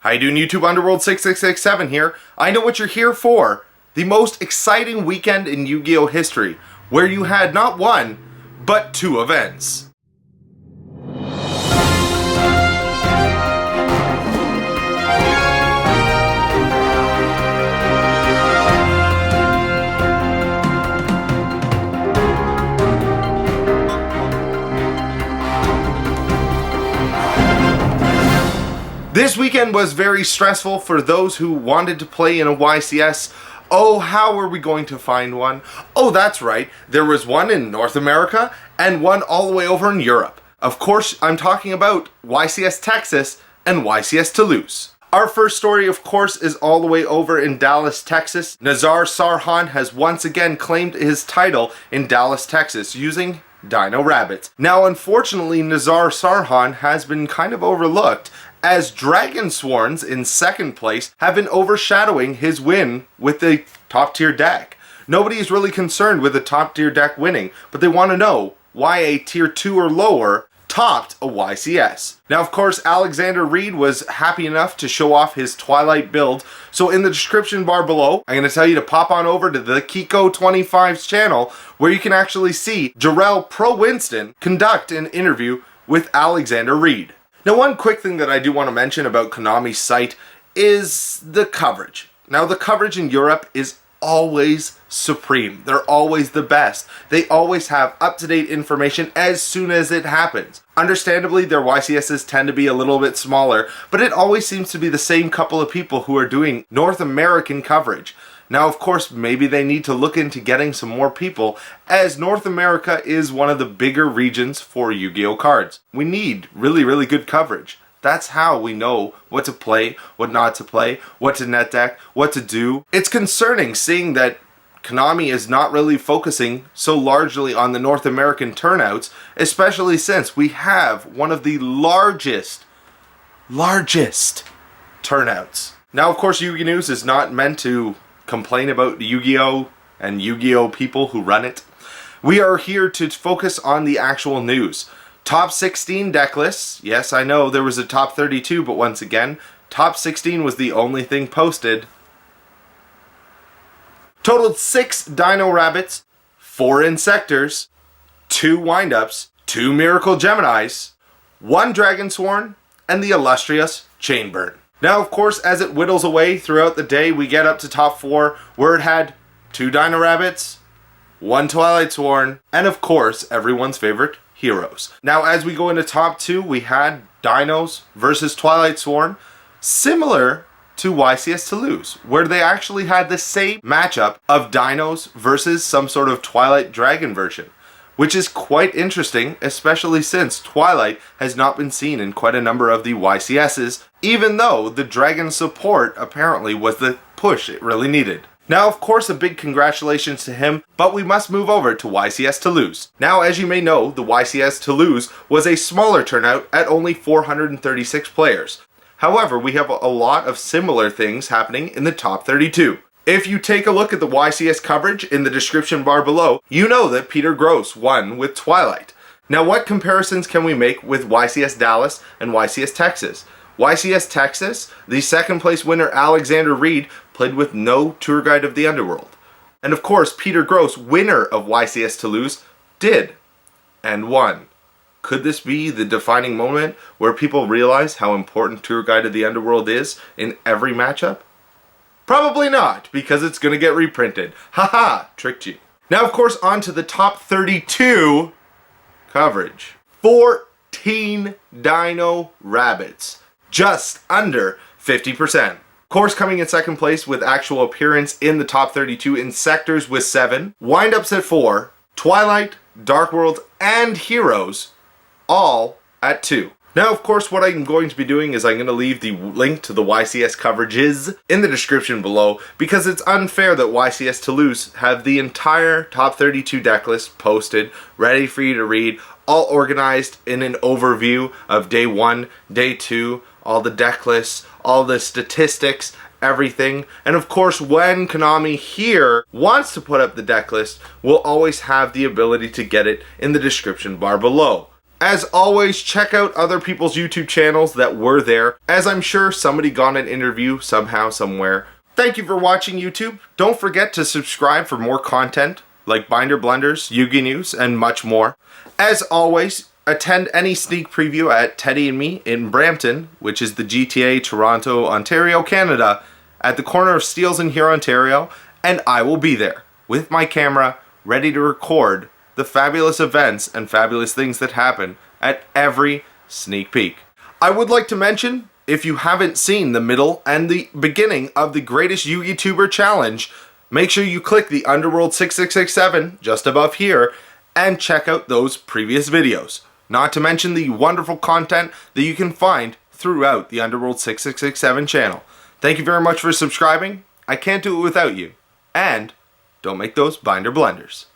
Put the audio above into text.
How you doing, YouTube? Underworld 6667 here. I know what you're here for. The most exciting weekend in Yu-Gi-Oh history, where you had not one, but two events. This weekend was very stressful for those who wanted to play in a YCS. Oh, how were we going to find one? Oh, that's right. There was one in North America and one all the way over in Europe. Of course, I'm talking about YCS Texas and YCS Toulouse. Our first story, of course, is all the way over in Dallas, Texas. Nazar Sarhan has once again claimed his title in Dallas, Texas using Dino Rabbits. Now, unfortunately, Nazar Sarhan has been kind of overlooked, as Dragon Sworns in second place have been overshadowing his win with the top tier deck. Nobody is really concerned with the top tier deck winning, but they want to know why a tier 2 or lower topped a YCS. Now, of course, Alexander Reed was happy enough to show off his Twilight build, so in the description bar below, I'm going to tell you to pop on over to the Kiko25's channel, where you can actually see Jarrell Pro Winston conduct an interview with Alexander Reed. Now, one quick thing that I do want to mention about Konami's site is the coverage. Now, the coverage in Europe is always supreme. They're always the best. They always have up-to-date information as soon as it happens. Understandably, their YCSs tend to be a little bit smaller, but it always seems to be the same couple of people who are doing North American coverage. Now, of course, maybe they need to look into getting some more people, as North America is one of the bigger regions for Yu-Gi-Oh cards. We need really good coverage. That's how we know what to play, what not to play, what to net deck, what to do. It's concerning seeing that Konami is not really focusing so largely on the North American turnouts, especially since we have one of the largest turnouts. Now, of course, Yu-Gi News is not meant to complain about Yu-Gi-Oh and Yu-Gi-Oh people who run it. We are here to focus on the actual news. Top 16 deck lists. Yes, I know there was a top 32, but once again, top 16 was the only thing posted. Totaled 6 Dino Rabbits, 4 Insectors, 2 Windups, 2 Miracle Geminis, 1 Dragon Sworn, and the illustrious Chainburn. Now, of course, as it whittles away throughout the day, we get up to top 4, where it had 2 Dino Rabbits, 1 Twilight Sworn, and of course, everyone's favorite, Heroes. Now, as we go into top 2, we had Dinos versus Twilight Sworn, similar to YCS Toulouse, where they actually had the same matchup of Dinos versus some sort of Twilight Dragon version, which is quite interesting, especially since Twilight has not been seen in quite a number of the YCSs, even though the Dragon support apparently was the push it really needed. Now, of course, a big congratulations to him, but we must move over to YCS Toulouse. Now, as you may know, the YCS Toulouse was a smaller turnout at only 436 players. However, we have a lot of similar things happening in the top 32. If you take a look at the YCS coverage in the description bar below, you know that Peter Gross won with Twilight. Now, what comparisons can we make with YCS Dallas and YCS Texas? YCS Texas, the second place winner Alexander Reed played with no tour guide of the Underworld. And of course, Peter Gross, winner of YCS Toulouse, did and won. Could this be the defining moment where people realize how important tour guide of the Underworld is in every matchup? Probably not, because it's going to get reprinted. Haha, tricked you. Now, of course, on to the top 32 coverage. 14 Dino Rabbits. Just under 50%. Of course, coming in second place with actual appearance in the top 32 Insectors with 7, Windups at 4, Twilight, Dark World, and Heroes all at 2. Now, of course, what I'm going to be doing is I'm going to leave the link to the YCS coverages in the description below, because it's unfair that YCS Toulouse have the entire top 32 deck list posted, ready for you to read, all organized in an overview of day 1, day 2, all the deck lists, all the statistics, everything. And of course, when Konami here wants to put up the deck list, we'll always have the ability to get it in the description bar below. As always, check out other people's YouTube channels that were there, as I'm sure somebody got an interview somehow, somewhere. Thank you for watching, YouTube. Don't forget to subscribe for more content, like Binder Blunders, Yugi News, and much more. As always, attend any sneak preview at Teddy and Me in Brampton, which is the GTA, Toronto, Ontario, Canada, at the corner of Steeles and Huron, Ontario, and I will be there with my camera ready to record the fabulous events and fabulous things that happen at every sneak peek. I would like to mention, if you haven't seen the middle and the beginning of the Greatest Yugi Tuber Challenge, make sure you click the Underworld 6667 just above here and check out those previous videos. Not to mention the wonderful content that you can find throughout the Underworld 6667 channel. Thank you very much for subscribing. I can't do it without you. And don't make those binder blunders.